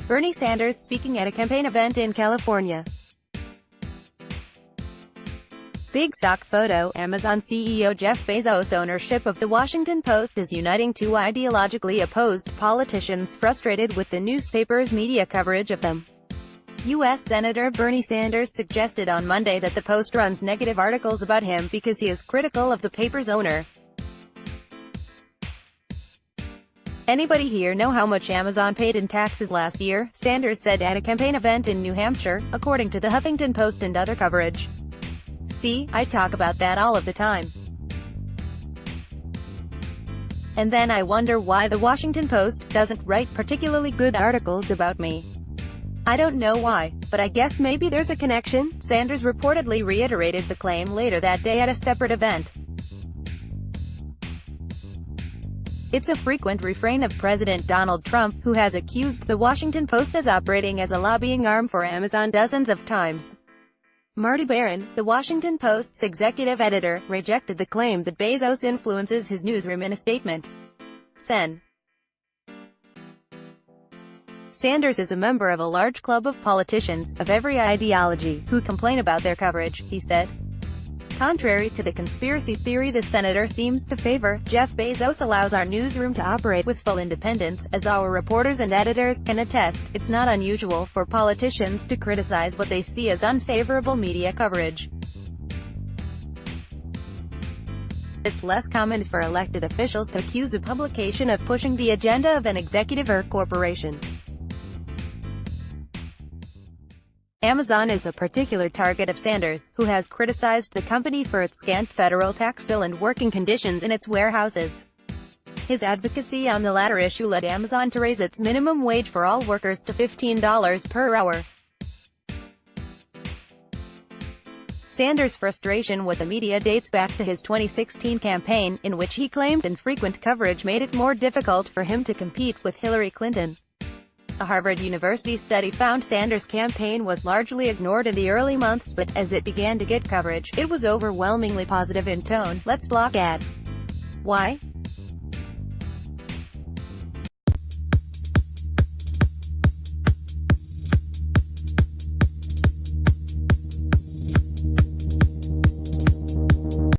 Bernie Sanders speaking at a campaign event in California. Big stock photo. Amazon CEO Jeff Bezos' ownership of The Washington Post is uniting two ideologically opposed politicians frustrated with the newspaper's media coverage of them. U.S. Senator Bernie Sanders suggested on Monday that the Post runs negative articles about him because he is critical of the paper's owner. "Anybody here know how much Amazon paid in taxes last year?" Sanders said at a campaign event in New Hampshire, according to the Huffington Post and other coverage. "See, I talk about that all of the time. And then I wonder why the Washington Post doesn't write particularly good articles about me. I don't know why, but I guess maybe there's a connection." Sanders reportedly reiterated the claim later that day at a separate event. It's a frequent refrain of President Donald Trump, who has accused The Washington Post as operating as a lobbying arm for Amazon dozens of times. Marty Baron, The Washington Post's executive editor, rejected the claim that Bezos influences his newsroom in a statement. Sanders is a member of a large club of politicians, of every ideology, who complain about their coverage, he said. Contrary to the conspiracy theory the senator seems to favor, Jeff Bezos allows our newsroom to operate with full independence. As our reporters and editors can attest, it's not unusual for politicians to criticize what they see as unfavorable media coverage. It's less common for elected officials to accuse a publication of pushing the agenda of an executive or corporation. Amazon is a particular target of Sanders, who has criticized the company for its scant federal tax bill and working conditions in its warehouses. His advocacy on the latter issue led Amazon to raise its minimum wage for all workers to $15 per hour. Sanders' frustration with the media dates back to his 2016 campaign, in which he claimed infrequent coverage made it more difficult for him to compete with Hillary Clinton. A Harvard University study found Sanders' campaign was largely ignored in the early months, but as it began to get coverage, it was overwhelmingly positive in tone. Let's block ads. Why?